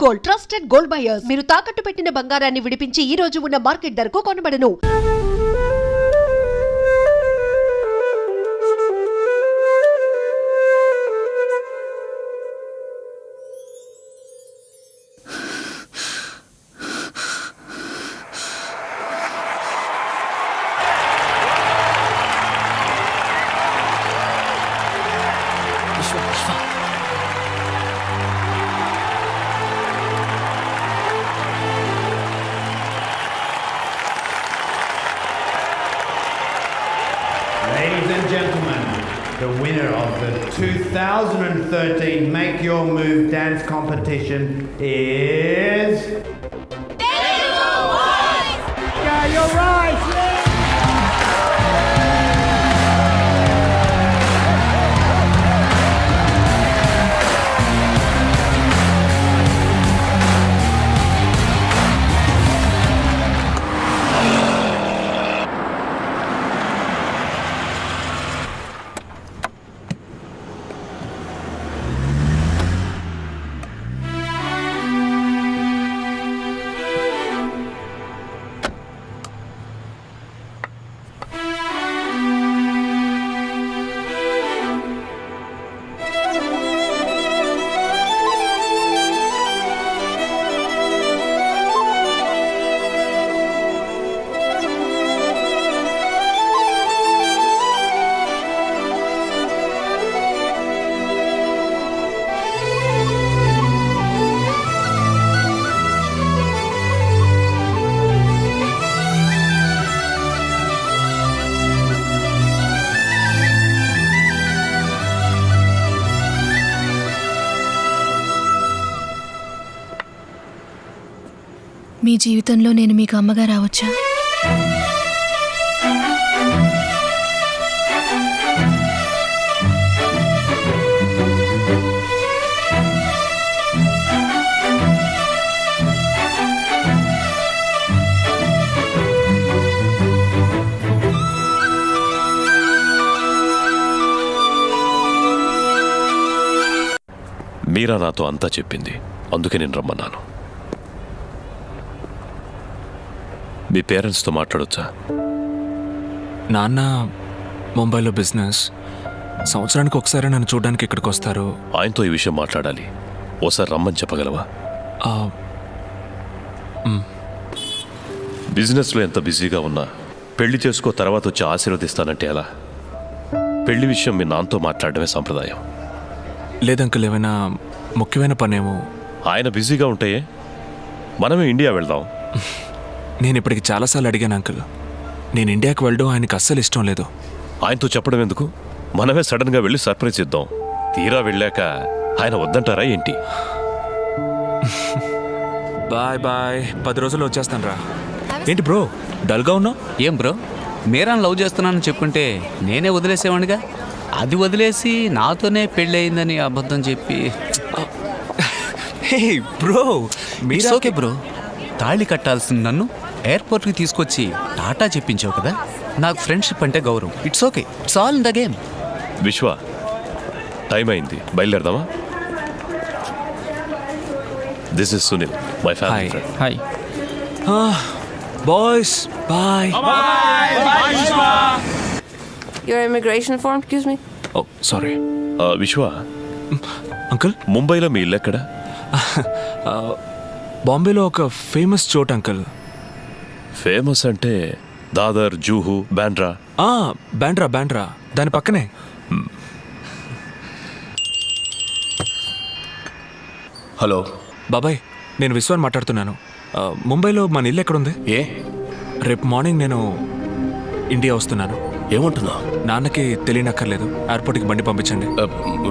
Gold, trusted gold buyers. మీరు తాకట్టు పెట్టిన బంగారాన్ని విడిపించి ఈ రోజు ఉన్న మార్కెట్ ధరకు కొనబడను. Ladies and gentlemen, the winner of the 2013 Make Your Move dance competition is... Telugu Boys! Yeah, you're right! మీ జీవితంలో నేను మీకు అమ్మగా రావచ్చా? మీరా నాతో అంతా చెప్పింది, అందుకే నేను రమ్మన్నాను. మీ పేరెంట్స్తో మాట్లాడొచ్చా? నాన్న ముంబైలో బిజినెస్, సంవత్సరానికి ఒకసారి నన్ను చూడడానికి ఇక్కడికి వస్తారు. ఆయనతో ఈ విషయం మాట్లాడాలి, ఓసారి రమ్మని చెప్పగలవా? బిజినెస్లో ఎంత బిజీగా ఉన్నా పెళ్లి చేసుకో తర్వాత వచ్చి ఆశీర్వదిస్తానంటే ఎలా? పెళ్లి విషయం మీ నాన్నతో మాట్లాడడమే సంప్రదాయం. లేదంకుల్, ఏమైనా ముఖ్యమైన పనేమో. ఆయన బిజీగా ఉంటే మనమే ఇండియా వెళ్దాం. నేను ఇప్పటికి చాలాసార్లు అడిగాను అంకుల్, నేను ఇండియాకి వెళ్ళడం ఆయనకి అస్సలు ఇష్టం లేదు. ఆయనతో చెప్పడం ఎందుకు? మనమే సడన్గా వెళ్ళి సర్ప్రైజ్ ఇద్దాం. తీరా వెళ్ళాక ఆయన వద్దంటారా ఏంటి? బాయ్ బాయ్, 10 రోజుల్లో వచ్చేస్తాను రా. ఏంటి బ్రో డల్గా ఉన్నావు? ఏం బ్రో, మీరాని లవ్ చేస్తున్నానని చెప్పుంటే నేనే వదిలేసేవాడిగా. అది వదిలేసి నాతోనే పెళ్ళి అయిందని అబద్ధం చెప్పి. హే బ్రో, మీరా ఓకే బ్రో, తాళి కట్టాల్సిన నన్ను ఎయిర్పోర్ట్కి తీసుకొచ్చి టాటా చెప్పించావు కదా. నాకు ఫ్రెండ్షిప్ అంటే గౌరవం. It's okay, it's all in the game. Vishwa, time అయింది, బయలుదేరదామా? This is Sunil, my family friend. Hi boys, bye. Your immigration form, excuse me? Oh sorry. Vishwa, uncle, ముంబైలో మీ ఇల్లు ఎక్కడ? బాంబేలో ఒక ఫేమస్ చోట్ అంకుల్. ఫేమస్ అంటే దాదర్, జూహు, బాండ్రా. బాండ్రా దాని పక్కనే. హలో బాబాయ్, నేను విశ్వాన్ మాట్లాడుతున్నాను. ముంబైలో మన ఇల్లు ఎక్కడుంది? ఏ రేపు మార్నింగ్ నేను ఇండియా వస్తున్నాను. ఏమంటున్నావు? నాన్నకి తెలియనక్కర్లేదు, ఎయిర్పోర్ట్కి బండి పంపించండి.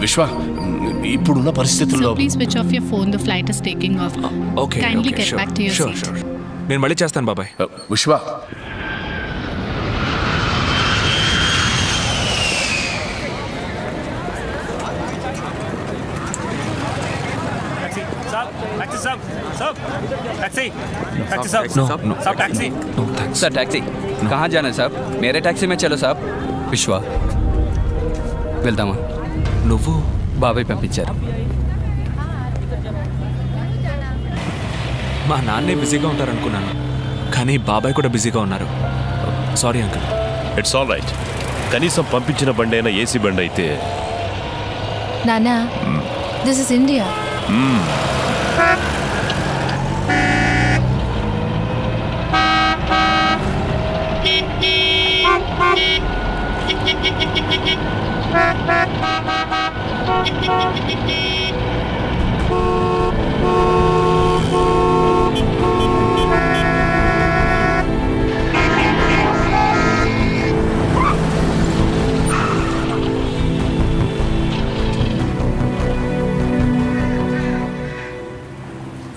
విశ్వ, ఇప్పుడున్న పరిస్థితుల్లో Please switch off your phone. The flight is taking off. Okay, Kindly get back to your seat. Sure. నేను మళ్ళీ చేస్తాను బాబాయ్. విశ్వ, సార్ टैक्सी कहाँ जाना है साहब? मेरे टैक्सी में चलो साहब. విశ్వ, వెళ్దామా? నువ్వు బాబాయ్ పంపించారు. మా నాన్నే బిజీగా ఉంటారనుకున్నాను, కానీ బాబాయ్ కూడా బిజీగా ఉన్నారు. Sorry uncle. It's all right. కనీసం పంపించిన బండి అయినా ఏసీ బండి అయితే. నానా, దిస్ ఇస్ ఇండియా.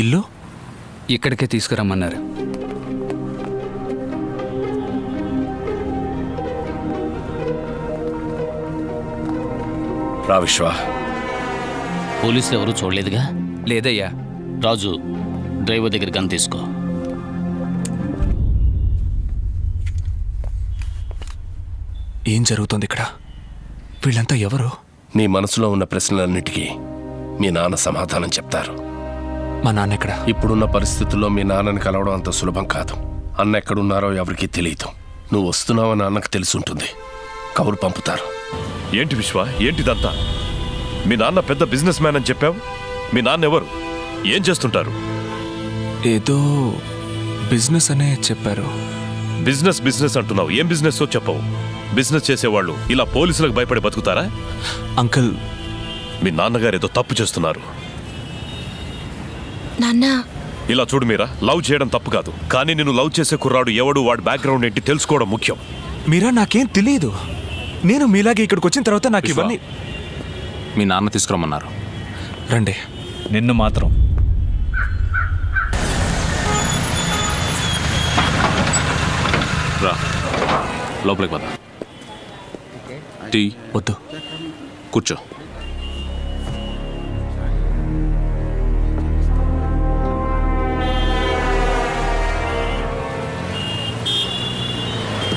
ఇల్లు ఇక్కడికే తీసుకురమ్మన్నారు. రా విశ్వ. పోలీసులు ఎవరూ చూడలేదుగా? లేదయ్యా. రాజు, డ్రైవర్ దగ్గర గన్ తీసుకో. ఏం జరుగుతోంది ఇక్కడ? వీళ్ళంతా ఎవరు? నీ మనసులో ఉన్న ప్రశ్నలన్నిటికీ మీ నాన్న సమాధానం చెప్తారు. మా నాన్న ఎక్కడ? ఇప్పుడున్న పరిస్థితుల్లో మీ నాన్నని కలవడం అంత సులభం కాదు. అన్న ఎక్కడున్నారో ఎవరికీ తెలియదు. నువ్వు వస్తున్నావని అన్నకు తెలుసుంటుంది. కబురు పంపుతారు. ఏంటి విశ్వ, ఏంటిదంతా? మీ నాన్న పెద్ద బిజినెస్ మ్యాన్ అని చెప్పావు. మీ నాన్న ఎవరు? ఏం చేస్తుంటారు? ఏదో బిజినెస్ అనే చెప్పారు. బిజినెస్ బిజినెస్ అంటున్నావు. ఏం బిజినెస్ చెప్పవు. బిజినెస్ చేసేవాళ్ళు ఇలా పోలీసులకు భయపడి బతుకుతారా? అంకుల్, మీ నాన్నగారు ఏదో తప్పు చేస్తున్నారు. నాన్నా, ఇలా చూడు మీరా, లవ్ చేయడం తప్పు కాదు, కానీ నేను లవ్ చేసే కుర్రాడు ఎవడు, వాడి బ్యాక్గ్రౌండ్ ఏంటి తెలుసుకోవడం ముఖ్యం. మీరా, నాకేం తెలియదు. నేను మీలాగే ఇక్కడికి వచ్చిన తర్వాత నాకు ఇవన్నీ. మీ నాన్న తీసుకురమ్మన్నారు. రండి. నిన్ను మాత్రం రా లోపలికి పద. టీ వద్దు, కూర్చో.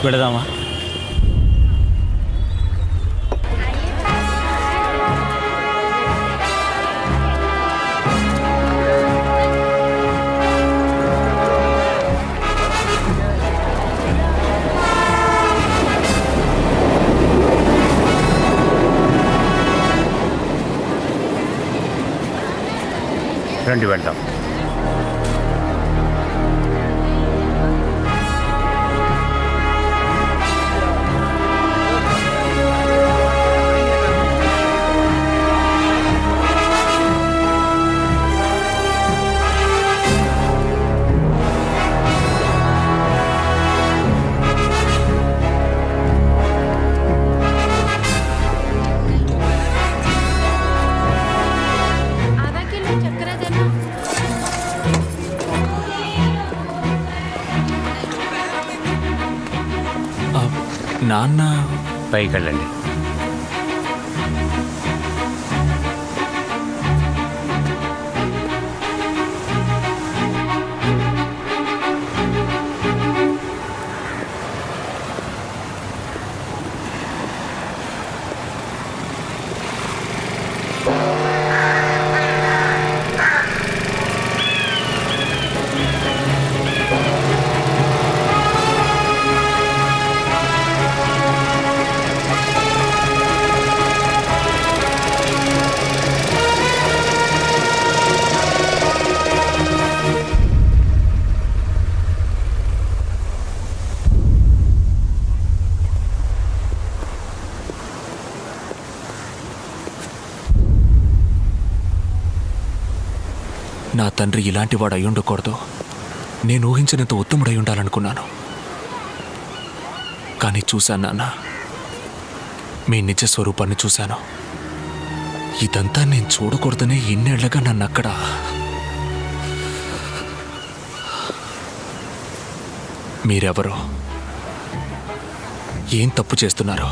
పెడదామా? రండి వెళ్దాం. నాన్న పైకి వెళ్ళండి. నా తండ్రి ఇలాంటి వాడు అయి ఉండకూడదు. నేను ఊహించినంత ఉత్తముడై ఉండాలనుకున్నాను. కానీ చూశాను నాన్న, మీ నిజ స్వరూపాన్ని చూశాను. ఇదంతా నేను చూడకూడదనే ఇన్నేళ్లగా నన్ను అక్కడ. మీరెవరో, ఏం తప్పు చేస్తున్నారు?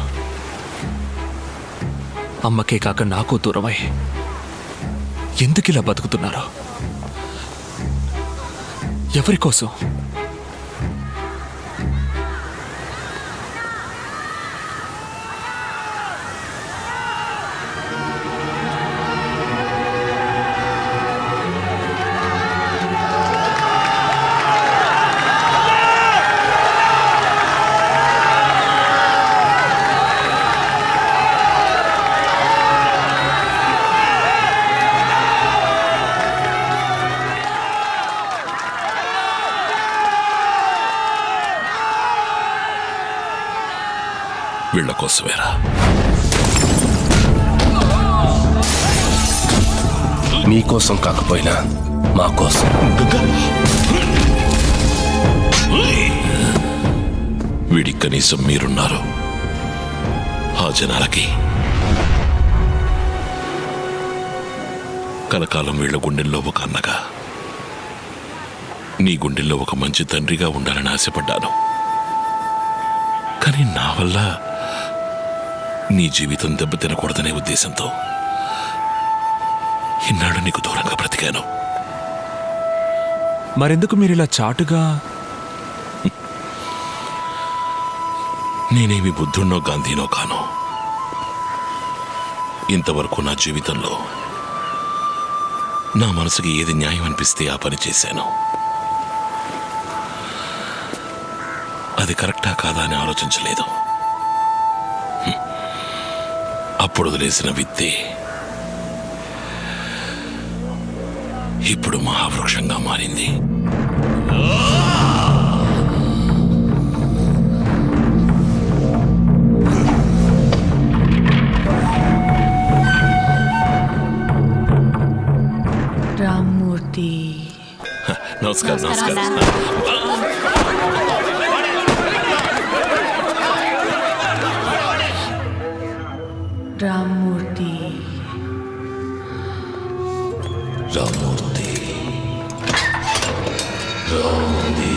అమ్మకే కాక నాకు దూరమై ఎందుకు ఇలా బతుకుతున్నారు? ఎవరి కోసం? వీళ్ళ కోసమేరా. మీకోసం కాకపోయినా మా కోసం. వీడి కనీసం మీరున్నారు. ఆ జనాలకి కలకాలం వీళ్ళ గుండెల్లో ఒక అన్నగా, నీ గుండెల్లో ఒక మంచి తండ్రిగా ఉండాలని ఆశపడ్డాను. కానీ నా వల్ల నీ జీవితం దెబ్బతినకూడదనే ఉద్దేశంతో ఇన్నాళ్ళు నీకు దూరంగా బ్రతికాను. మరెందుకు మీరు ఇలా చాటుగా? నేనేమి బుద్ధున్నో గాంధీనో కాను. ఇంతవరకు నా జీవితంలో నా మనసుకి ఏది న్యాయం అనిపిస్తే ఆ పని చేశాను. అది కరెక్టా కాదా అని ఆలోచించలేదు. అప్పుడు వదిలేసిన విత్తే ఇప్పుడు మహావృక్షంగా మారింది. రామ్మూర్తి. నమస్కారం. నమస్కారం. రామ్మూర్తి. రామ్మూర్తి. రామ్మూర్తి.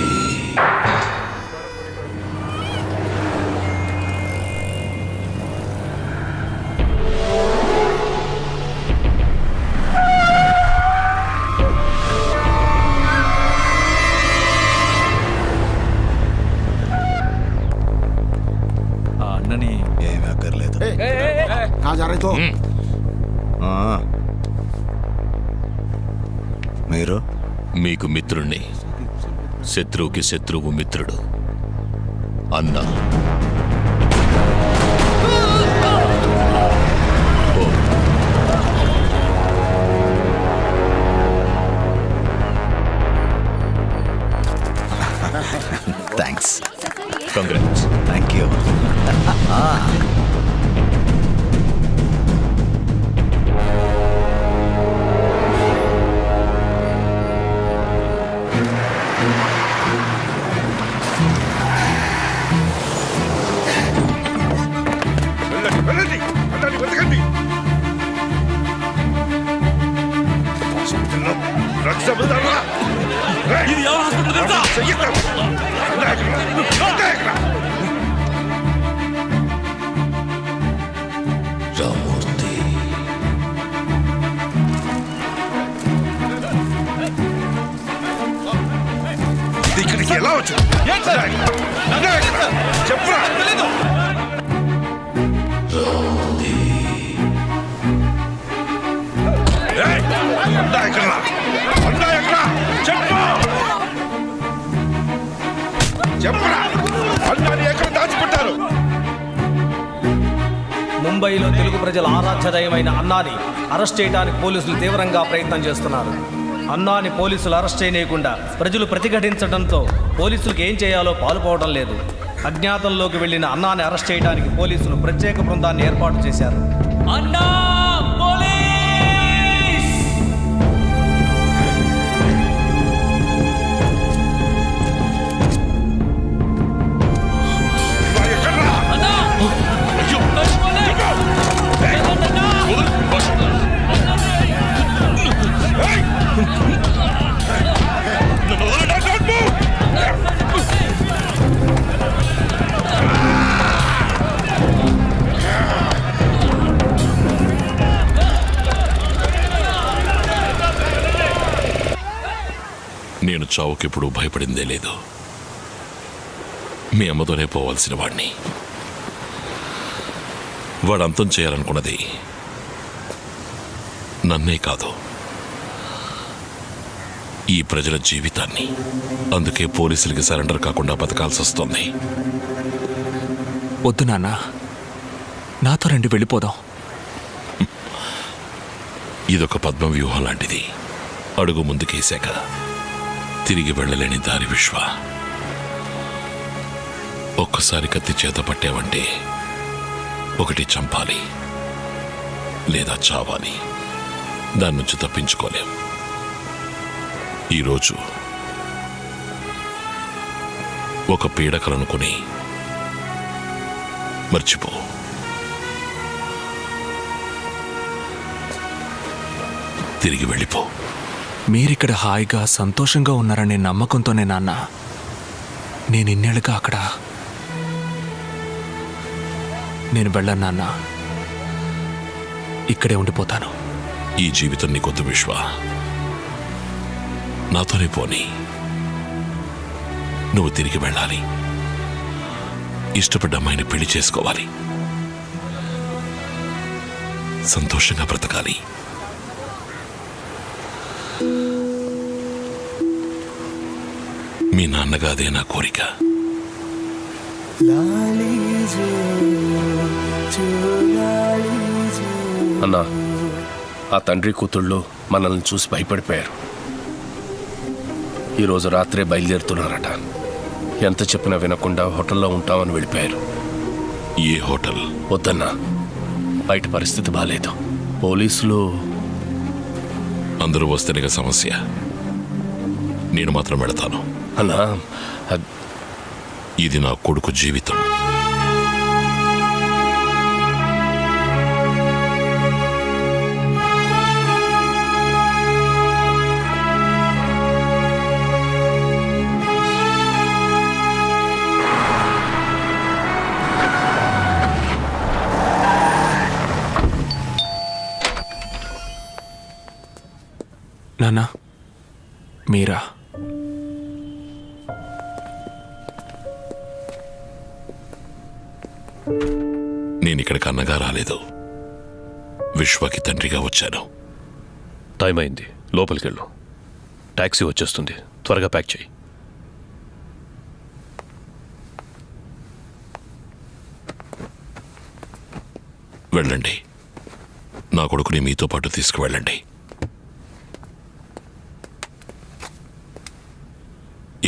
అన్నని ఏమీ అక్కర్లేదు. మీరు మీకు మిత్రుణ్ణి, శత్రువుకి శత్రువు మిత్రుడు. అన్న. Thanks. Congrats. Thank you. Rammurthy. ఇక్కడికి ఎలా వచ్చు? చెప్పరా? చెప్పరా? అన్నాని ఎక్కడ దాచిపెట్టారు? ముంబైలో తెలుగు ప్రజల ఆరాధ్యదయమైన అన్నాని అరెస్ట్ చేయడానికి పోలీసులు తీవ్రంగా ప్రయత్నం చేస్తున్నారు. అన్నాని పోలీసులు అరెస్ట్ చేయనీయకుండా ప్రజలు ప్రతిఘటించడంతో పోలీసులకు ఏం చేయాలో పాలుపోవడం లేదు. అజ్ఞాతంలోకి వెళ్లిన అన్నాని అరెస్ట్ చేయడానికి పోలీసులు ప్రత్యేక బృందాన్ని ఏర్పాటు చేశారు. అన్నా పోలీస్! నేను చావుకెప్పుడు భయపడిందే లేదు. మీ అమ్మతోనే పోవాల్సిన వాడిని. వాడు అంతం చేయాలనుకున్నది నన్నే కాదు, ఈ ప్రజల జీవితాన్ని. అందుకే పోలీసులకి సరెండర్ కాకుండా బతకాల్సి వస్తుంది. వద్దు నాన్న, నాతో రండి, వెళ్ళిపోదాం. ఇదొక పద్మ వ్యూహం లాంటిది. అడుగు ముందుకేశాక తిరిగి వెళ్ళలేని దారి విశ్వ. ఒక్కసారి కత్తి చేత పట్టావంటే ఒకటి చంపాలి లేదా చావాలి. దాని నుంచి తప్పించుకోలేం. ఈరోజు ఒక పీడకలనుకుని మర్చిపో. తిరిగి వెళ్ళిపో. మీరిక్కడ హాయిగా సంతోషంగా ఉన్నారనే నమ్మకంతోనే నాన్న నేను ఇన్నేళ్ళుగా అక్కడ. నేను వెళ్ళను నాన్న, ఇక్కడే ఉండిపోతాను. ఈ జీవితం నీకొద్దు విశ్వ. నాతోనే పోనీ. నువ్వు తిరిగి వెళ్ళాలి. ఇష్టపడ్డ అమ్మాయిని పెళ్లి చేసుకోవాలి. సంతోషంగా బ్రతకాలి. మీ నాన్నగా అదే నా కోరిక. అన్నా, ఆ తండ్రి కూతుళ్ళు మనల్ని చూసి భయపడిపోయారు. ఈరోజు రాత్రే బయలుదేరుతున్నారట. ఎంత చెప్పినా వినకుండా హోటల్లో ఉంటామని వెళ్ళిపోయారు. ఏ హోటల్? వద్దన్నా, బయట పరిస్థితి బాలేదు. పోలీసులు అందరూ వస్తేనే సమస్య. నేను మాత్రం వెళతాను. అన్నా, ఇది నా కొడుకు జీవితం. నాన్న, మీరా? నేనిక్కడికి అన్నగా రాలేదు, విశ్వకి తండ్రిగా వచ్చాను. టైం అయింది, లోపలికి వెళ్ళు. టాక్సీ వచ్చేస్తుంది, త్వరగా ప్యాక్ చేయి. వెళ్ళండి. నా కొడుకుని మీతో పాటు తీసుకువెళ్ళండి.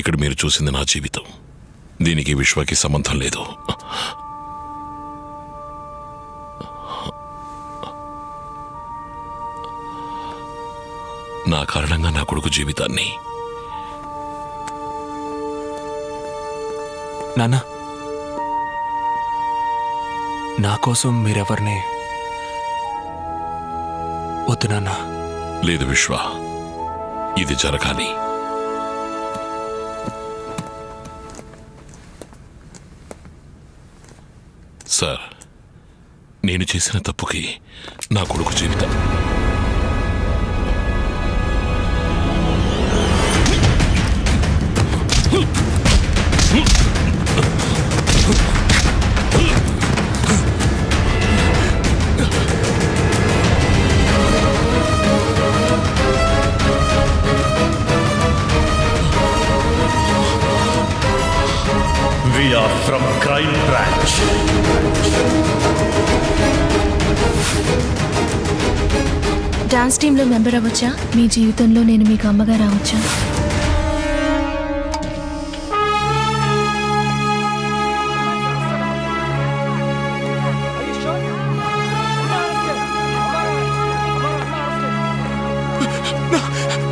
ఇక్కడ మీరు చూసింది నా జీవితం. దీనికి విశ్వకి సంబంధం లేదు. నా కారణంగా నా కొడుకు జీవితాన్ని. నాన్న, నా కోసం మీరెవరిని వద్దు నాన్న. లేదు విశ్వ, ఇది జరగాలి. సార్, నేను చేసిన తప్పుకి నా కొడుకు జీవితం. We are from Crime Branch. Dance టీంలో మెంబర్ అవ్వచ్చా? మీ జీవితంలో నేను మీకు అమ్మగా రావచ్చా?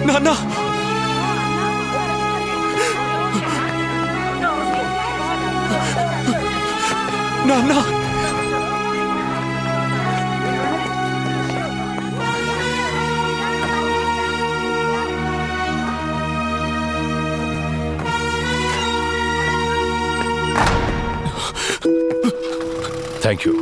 నాన్న, నాన్న, థ్యాంక్ యూ.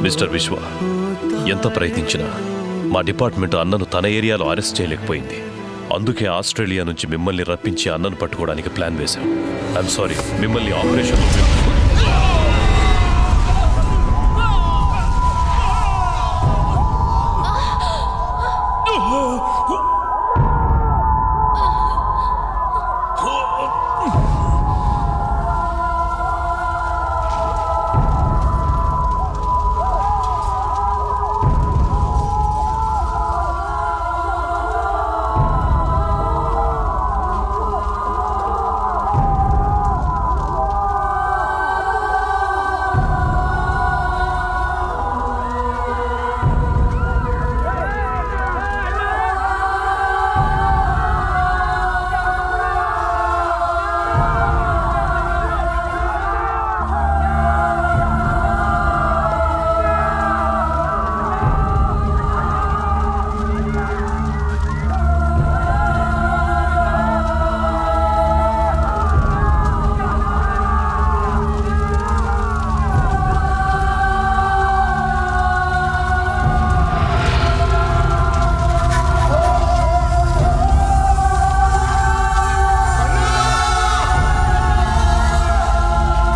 మిస్టర్ విశ్వ, ఎంత ప్రయత్నించినా మా డిపార్ట్మెంట్ అన్నను తన ఏరియాలో అరెస్ట్ చేయలేకపోయింది. అందుకే ఆస్ట్రేలియా నుంచి మిమ్మల్ని రప్పించి అన్నను పట్టుకోవడానికి ప్లాన్ వేశాం. ఐఎమ్ సారీ, మిమ్మల్ని ఆపరేషన్